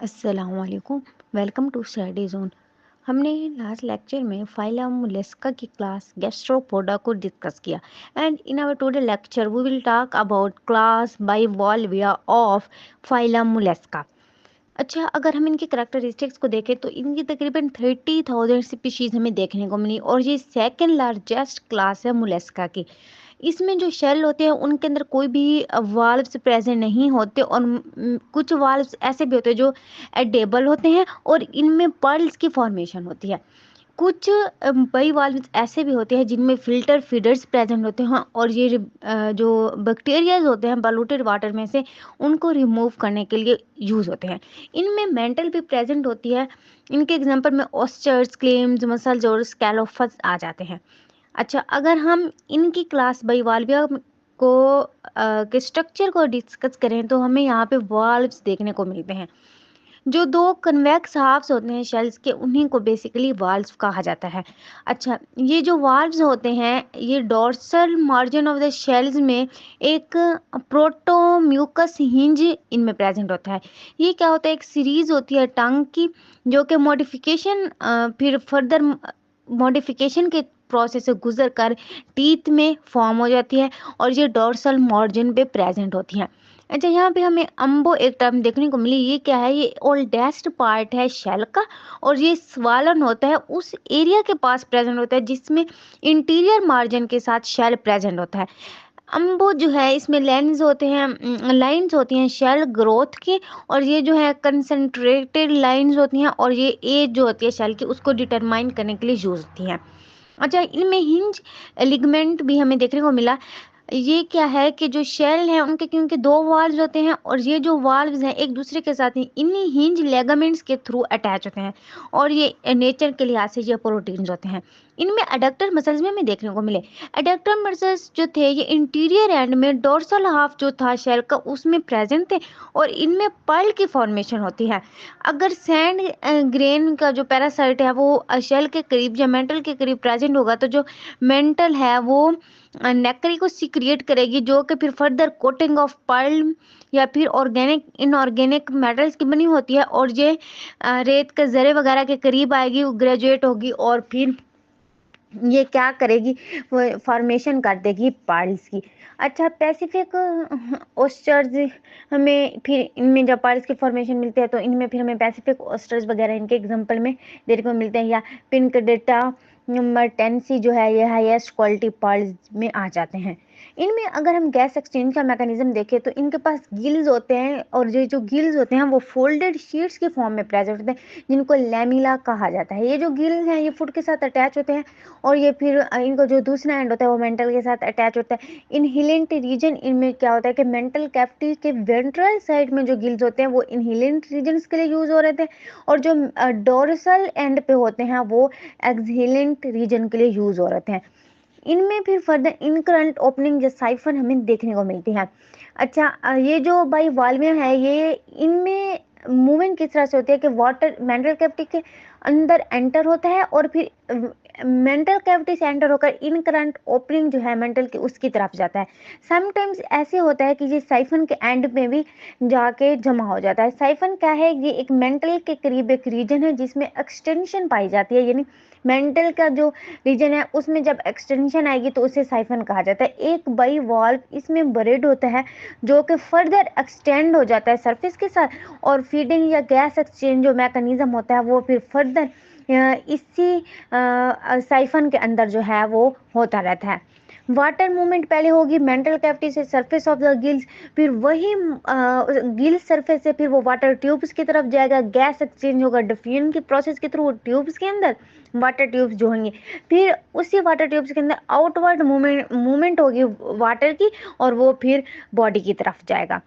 अस्सलामुअलैकुम। Welcome to Study Zone. हमने last lecture में फाइलम मोलस्का की क्लास गैस्ट्रोपोडा को डिस्कस किया and in our today lecture we will talk about class Bivalvia of phylum Mollusca. अच्छा, अगर हम इनकी करेक्टरिस्टिक्स को देखें तो इनकी तकरीबन 30,000 स्पीशीज हमें देखने को मिली और ये सेकेंड लार्जेस्ट क्लास है मोलस्का की। इसमें जो शेल होते हैं उनके अंदर कोई भी वाल्व्स प्रेजेंट नहीं होते और कुछ वाल्व्स ऐसे भी होते हैं जो एडेबल होते हैं और इनमें पर्ल्स की फॉर्मेशन होती है। कुछ बई वाल्व ऐसे भी होते हैं जिनमें फिल्टर फीडर्स प्रेजेंट होते हैं और ये जो बैक्टीरियाज होते हैं पॉल्यूटेड वाटर में से उनको रिमूव करने के लिए यूज होते हैं। इनमें मेंटल भी प्रेजेंट होती है। इनके एग्जांपल में ऑस्टर्स, क्लेम्स, मसल्स और स्कैलोपस आ जाते हैं। अच्छा, अगर हम इनकी क्लास बाइवाल्विया को के स्ट्रक्चर को डिस्कस करें तो हमें यहाँ पे वाल्व्स देखने को मिलते हैं। जो दो कन्वेक्स हाफ्स होते हैं शेल्स के उन्हीं को बेसिकली वाल्व्स कहा जाता है। अच्छा, ये जो वाल्व्स होते हैं ये dorsal margin of the shells में एक प्रोटोम्यूकस हिंज इनमें प्रेजेंट होता है। ये क्या होता है, एक सीरीज होती है टंग की जो कि मॉडिफिकेशन फिर फर्दर मॉडिफिकेशन के प्रोसेस से गुजर कर टीथ में फॉर्म हो जाती है और ये डोर्सल मार्जिन पे प्रेजेंट होती हैं। अच्छा, यहाँ पे हमें अम्बो एक टर्म देखने को मिली। ये क्या है, ये ओल्डेस्ट पार्ट है शेल का और ये स्वालन होता है उस एरिया के पास प्रेजेंट होता है जिसमें इंटीरियर मार्जिन के साथ शेल प्रेजेंट होता है। अम्बो जो है इसमें लेंस होते हैं, लाइंस होती हैं शेल ग्रोथ की और ये जो है कंसंट्रेटेड लाइंस होती हैं और ये एज जो होती है शेल की उसको डिटरमाइन करने के लिए यूज होती हैं। अच्छा, इनमें हिंज लिगमेंट भी हमें देखने को मिला। ये क्या है कि जो शेल है उनके क्योंकि दो वाल्व्स होते हैं और ये जो वाल्व्स हैं एक दूसरे के साथ ही इन्हीं हिंज लेगामेंट्स के थ्रू अटैच होते हैं और ये नेचर के लिहाज से ये प्रोटीन्स होते हैं। इनमें अडक्टर मसल्स में हमें देखने को मिले। अडक्टर मसल्स जो थे ये इंटीरियर एंड में डोर्सल हाफ जो था शेल का उसमें प्रेजेंट थे और इनमें पर्ल की फॉर्मेशन होती है। अगर सैंड ग्रेन का जो पैरासाइट है वो शेल के करीब या मेंटल के करीब प्रेजेंट होगा तो जो मेंटल है वो नेकरी को सीक्रिएट करेगी जो कि फिर फर्दर कोटिंग ऑफ पर्ल या फिर ऑर्गेनिक इनऑर्गेनिक मेटल्स की बनी होती है और ये रेत के जरे वगैरह के करीब आएगी, वो ग्रेजुएट होगी और फिर ये क्या करेगी, वो फॉर्मेशन कर देगी पर्ल्स की। अच्छा, पैसिफिक ओस्टर्स हमें फिर इनमें जब पर्ल्स की फॉर्मेशन मिलती है तो इनमें फिर हमें पैसिफिक ओस्टर्स वगैरह इनके एग्जांपल में देखने को मिलते हैं या पिंक डेटा नंबर 10C जो है ये हाईएस्ट क्वालिटी पर्ल्स में आ जाते हैं। इनमें अगर हम गैस एक्सचेंज का मैकेनिज्म देखें तो इनके पास गिल्स होते हैं और ये जो गिल्स होते हैं वो फोल्डेड शीट्स के फॉर्म में प्रेजेंट होते हैं जिनको लैमिला कहा जाता है। ये जो गिल्स हैं ये फुट के साथ अटैच होते हैं और ये फिर इनको जो दूसरा एंड होता है वो मेंटल के साथ अटैच होता है। इनहेलेंट रीजन इनमें क्या होता है कि मेंटल कैविटी के वेंट्रल साइड में जो गिल्स होते हैं वो इनहेलेंट रीजन्स के लिए यूज हो रहे थे और जो डोर्सल एंड पे होते हैं वो एक्सहेलेंट रीजन के लिए यूज हो रहे थे। इनमें फिर फर्दर इनकरंट ओपनिंग या साइफन हमें देखने को मिलती है। अच्छा, ये जो बाइवाल्विया है ये इनमें मूवमेंट किस तरह से होती है कि वाटर मेंटल कैविटी के अंदर एंटर होता है और फिर मेंटल कैविटी से एंटर होकर इन करंट ओपनिंग जो है मेंटल की उसकी तरफ जाता है। समटाइम्स ऐसे होता है कि ये साइफन के एंड में भी जाके जमा हो जाता है। साइफन क्या है, ये एक मेंटल के करीब एक रीजन है जिसमें एक्सटेंशन पाई जाती है, यानी मेंटल का जो रीजन है उसमें जब एक्सटेंशन आएगी तो उसे साइफन कहा जाता है। एक बाई वॉल्व इसमें बरेड होता है जो कि फर्दर एक्सटेंड हो जाता है सरफेस के साथ और फीडिंग या गैस एक्सचेंज जो मैकेनिज्म होता है वो फिर फर्दर इसी साइफन के अंदर जो है वो होता रहता है। वाटर मूवमेंट पहले होगी मेंटल कैविटी से सरफेस ऑफ द गिल्स, फिर वही गिल सरफेस से फिर वो वाटर ट्यूब्स की तरफ जाएगा, गैस एक्सचेंज होगा डिफ्यूजन की प्रोसेस के थ्रू ट्यूब्स के अंदर वाटर ट्यूब्स जो होंगे, फिर उसी वाटर ट्यूब्स के अंदर आउटवर्ड मूवमेंट होगी वाटर की और वो फिर बॉडी की तरफ जाएगा।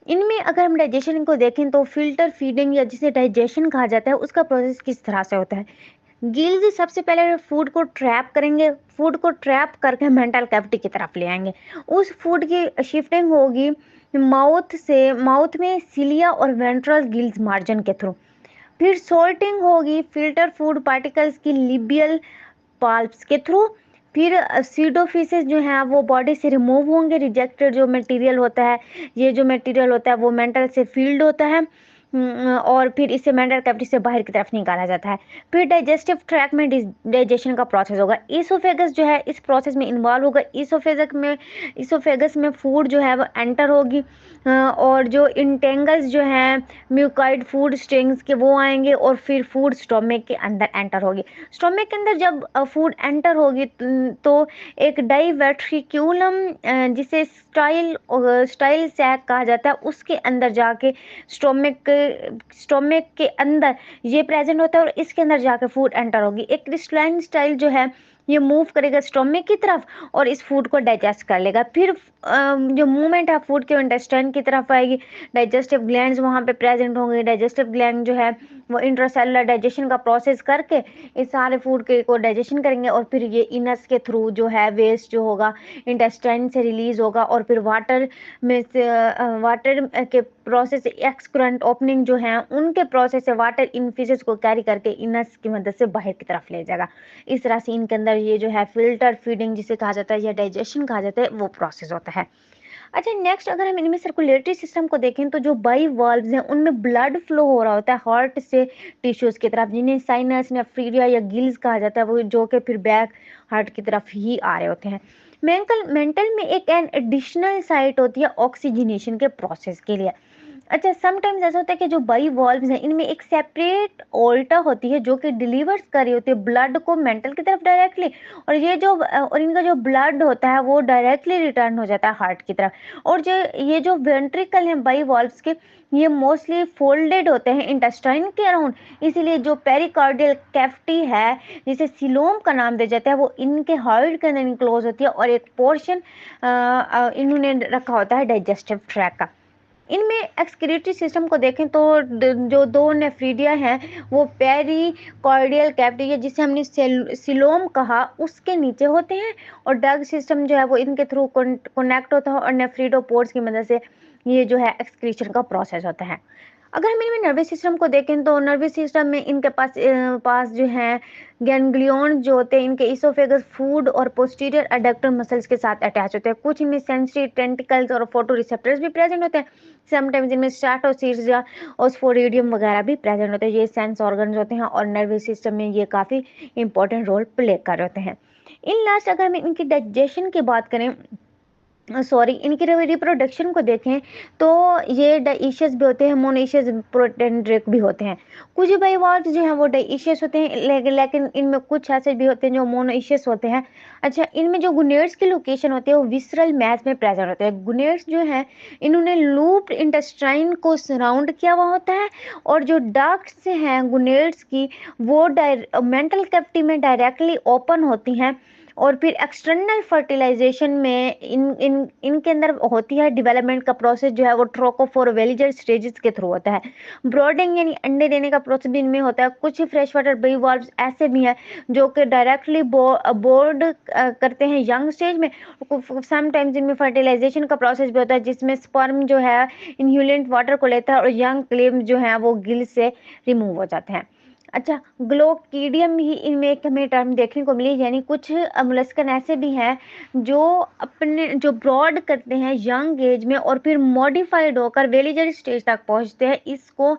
इनमें अगर हम डाइजेशन को देखें तो फिल्टर फीडिंग या जिसे डाइजेशन कहा जाता है उसका प्रोसेस किस तरह से होता है। गिल्स सबसे पहले फूड को ट्रैप करेंगे, फूड को ट्रैप करके मेंटल कैविटी की तरफ ले आएंगे। उस फूड की शिफ्टिंग होगी माउथ में सिलिया और वेंट्रल गिल्स मार्जिन के थ्रू, फिर सोल्टिंग होगी फिल्टर फूड पार्टिकल्स की लिबियल पाल्प्स के थ्रू, फिर सीडोफिसेस जो है वो बॉडी से रिमूव होंगे, रिजेक्टेड जो मटेरियल होता है, ये जो मटेरियल होता है वो मेंटल से फील्ड होता है, और फिर इसे मेंटल कैविटी से बाहर की तरफ निकाला जाता है। फिर डाइजेस्टिव ट्रैक में डाइजेशन का प्रोसेस होगा। ईसोफेगस जो है इस प्रोसेस में इन्वॉल्व होगा। ईसोफेगस में फूड जो है वो एंटर होगी, और जो इंटेंगल्स जो है म्यूकाइड फूड स्ट्रिंग्स के वो आएंगे, और फिर फूड स्टोमक के अंदर एंटर होगी। स्टोमक के अंदर जब फूड एंटर होगी तो एक डाइवेट्रिक्यूलम, जिसे स्टाइल सैक कहा जाता है, उसके अंदर जाके स्टोमक के अंदर ये प्रेजेंट होता है, और इसके अंदर जाके फूड एंटर होगी। एक क्रिस्टलाइन स्टाइल जो है ये मूव करेगा स्टोमक की तरफ और इस फूड को डाइजेस्ट कर लेगा। फिर जो मूवमेंट है फूड के इंटेस्टाइन की तरफ आएगी। डाइजेस्टिव ग्लैंड्स वहां पे प्रेजेंट होंगे। डाइजेस्टिव ग्लैंड जो है वो इंट्रासेलुलर डाइजेशन का प्रोसेस करके इस सारे फूड के को डाइजेशन करेंगे, और फिर ये इनस के थ्रू जो है वेस्ट जो होगा इंटेस्टाइन से रिलीज होगा, और फिर वाटर में से वाटर के प्रोसेस एक्सक्रेंट ओपनिंग जो है उनके प्रोसेस से वाटर इन फिशेस को कैरी करके इनस की मदद से बाहर की तरफ ले जाएगा। इस तरह से इनके अंदर ये जो है फिल्टर फीडिंग जिसे कहा जाता है या डाइजेशन कहा जाता है वो प्रोसेस होता है। अच्छा, नेक्स्ट अगर हम इनमें सर्कुलेटरी सिस्टम को देखें तो जो बाइवाल्व्स हैं उनमें ब्लड फ्लो हो रहा होता है हार्ट से टिश्यूज की तरफ, जिन्हें साइनस नेफ्रीडिया या गिल्स कहा जाता है, वो जो कि फिर बैक हार्ट की तरफ ही आ रहे होते हैं। मेंटल में एक एन एडिशनल साइट होती है ऑक्सीजनेशन के प्रोसेस के लिए। अच्छा, समटाइम्स ऐसा होता है कि जो बाइवॉल्व्स हैं इनमें एक सेपरेट ओल्टा होती है जो कि डिलीवर्स कर रही होती है ब्लड को मेंटल की तरफ डायरेक्टली, और इनका जो ब्लड होता है वो डायरेक्टली रिटर्न हो जाता है हार्ट की तरफ। और जो ये जो वेंट्रिकल हैं बाइवॉल्व्स के, ये मोस्टली फोल्डेड होते हैं इंटेस्टाइन के अराउंड, इसीलिए जो पेरिकार्डियल कैविटी है जिसे सिलोम का नाम दिया जाता है वो इनके हार्ट के अंदर इनक्लोज होती है, और एक पोर्शन इन्होंने रखा होता है डाइजेस्टिव ट्रैक का। इनमें एक्सक्रीटरी सिस्टम को देखें तो जो दो नेफ्रीडिया हैं वो पेरिकार्डियल कैविटी है जिसे हमने सिलोम कहा उसके नीचे होते हैं, और डग सिस्टम जो है वो इनके थ्रू कनेक्ट होता है, और नेफ्रीडोपोर्स की मदद से ये जो है एक्सक्रीशन का प्रोसेस होता है। अगर हम इनमें नर्वस सिस्टम को देखें तो नर्वस सिस्टम में इनके पास जो है गैंग्लियन जो होते हैं इनके इसोफेगस फूड और पोस्टीरियर एडक्टर मसल्स के साथ अटैच होते हैं। कुछ इनमें सेंसरी टेंटिकल्स और फोटो रिसेप्टर्स भी प्रेजेंट होते हैं। समटाइम्स इनमें स्ट्रैटोसीड्स या ओस्फोरिडियम वगैरह भी प्रेजेंट होते हैं। ये सेंस ऑर्गन्स होते हैं और नर्वस सिस्टम में ये काफी इंपॉर्टेंट रोल प्ले कर रहे होते हैं। इन लास्ट अगर हम इनकी डाइजेशन की बात करें, सॉरी, इनकी रिप्रोडक्शन को देखें तो ये डाइशियस भी होते हैं, मोनोशियस प्रोटेंड्रिक भी होते हैं। कुछ बाइवॉल्व्स जो हैं वो डाइशियस होते हैं, लेकिन इनमें कुछ ऐसे भी होते हैं जो मोनोशियस होते हैं। अच्छा, इनमें जो गुनेट्स की लोकेशन होती है वो विसरल मैस में प्रेजेंट होते हैं। गुनेट्स जो है इन्होंने लूप इंटेस्टाइन को सराउंड किया हुआ होता है, और जो डक्ट्स हैं गुनेट्स की वो मेंटल कैविटी में डायरेक्टली ओपन होती हैं, और फिर एक्सटर्नल फर्टिलाइजेशन में इनके अंदर होती है डेवलपमेंट का प्रोसेस जो है वो ट्रोकोफोर वेलिजर स्टेजेस के थ्रू होता है। ब्रॉडिंग यानी अंडे देने का प्रोसेस भी इनमें होता है। कुछ फ्रेश वाटर बाइवॉल्व्स ऐसे भी हैं जो कि डायरेक्टली बोर्ड करते हैं यंग स्टेज में। समटाइम्स इनमें फर्टिलाइजेशन का प्रोसेस भी होता है जिसमें स्पर्म जो है इनह्यूलेंट वाटर को लेता है और यंग क्लेम जो है वो गिल से रिमूव हो जाते हैं। अच्छा, ग्लोकीडियम ही इनमें एक हमें टर्म देखने को मिली, यानी कुछ मोलस्कन ऐसे भी हैं जो ब्रॉड करते हैं यंग एज में और फिर मॉडिफाइड होकर वेलिजर स्टेज तक पहुंचते हैं। इसको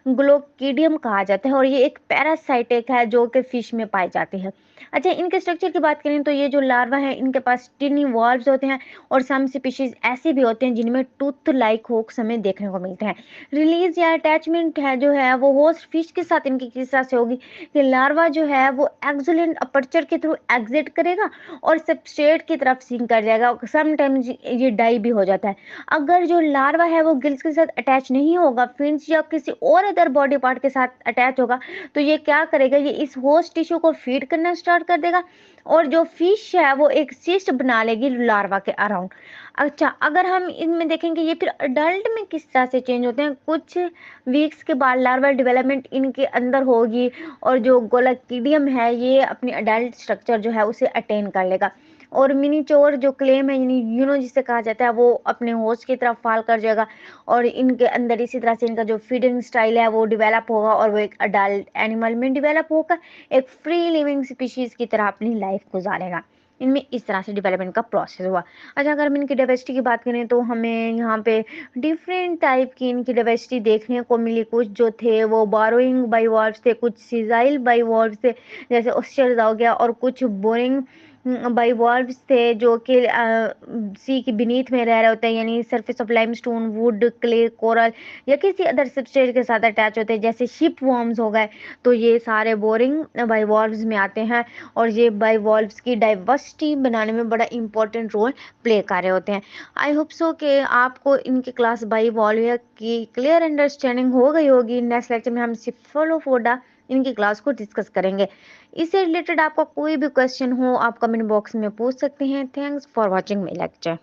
ग्लोकीडियम कहा जाता है, और ये एक पैरासाइटिक है जो कि फिश में पाई जाती है। अच्छा, इनके स्ट्रक्चर की बात करें तो ये जो लार्वा है इनके पास टिनी वॉल्व्स होते हैं, और सम स्पीशीज ऐसे भी होते हैं जिनमें टूथ लाइक हुक्स हमें देखने को मिलते हैं। रिलीज या अटैचमेंट है जो है वो होस्ट फिश के साथ इनकी किस तरह से होगी कि लार्वा जो है वो एक्सलेंट अपर्चर के थ्रू एग्जिट करेगा और सबस्ट्रेट की तरफ सिंक कर जाएगा। समटाइम्स ये डाई भी हो जाता है। अगर जो लार्वा है वो गिल्स के साथ अटैच नहीं होगा, फिन्स या किसी और अदर बॉडी पार्ट के साथ अटैच होगा, तो ये क्या करेगा, ये इस होस्ट टिश्यू को फीड करना स्टार्ट कर देगा, और जो फिश है वो एक सिस्ट बना लेगी लार्वा के अराउंड। अच्छा, अगर हम इनमें देखेंगे ये फिर अडल्ट में किस तरह से चेंज होते हैं, कुछ वीक्स के बाद लार्वल डेवलपमेंट इनके अंदर होगी, और जो गोलाकिडियम है ये अपनी अडल्ट स्ट्रक्चर जो है उसे अटेन कर लेगा, और मिनीचोर जो क्लेम है यानी जिसे कहा जाता है वो अपने होस्ट की तरफ फाल कर जाएगा, और इनके अंदर इसी तरह से इनका जो फीडिंग स्टाइल है वो डेवलप होगा, और वो एक अडल्ट एनिमल में डेवलप होकर एक फ्री लिविंग स्पीशीज की तरह अपनी लाइफ गुजारेगा। इनमें इस तरह से डेवलपमेंट का प्रोसेस हुआ। अच्छा, अगर हम इनकी डाइवर्सिटी की बात करें तो हमें यहाँ पे डिफरेंट टाइप की इनकी डाइवर्सिटी देखने को मिली। कुछ जो थे वो बोरोइंग बाइवॉल्व्स थे, कुछ सिजाइल बाइवॉल्व्स थे जैसे ऑस्टर्स हो गया, और कुछ बोरिंग बाइवॉल्व्स थे जो कि सी के बीनीथ में रह रहे होते हैं, यानी surface of limestone, would, clay, coral या किसी अदर सबस्ट्रेट के साथ अटैच होते हैं जैसे शिप वॉर्म्स हो गए। तो ये सारे बोरिंग बाइवॉल्व्स में आते हैं और ये बाइवॉल्व्स की डाइवर्सिटी बनाने में बड़ा इंपॉर्टेंट रोल प्ले कर रहे होते हैं। आई होप सो कि आपको इनकी क्लास बाइवॉल्व की क्लियर अंडरस्टैंडिंग हो गई होगी। नेक्स्ट लेक्चर में हम सिफलोपोडा इनकी क्लास को डिस्कस करेंगे। इससे रिलेटेड आपका कोई भी क्वेश्चन हो आप कमेंट बॉक्स में पूछ सकते हैं। Thanks for watching my lecture.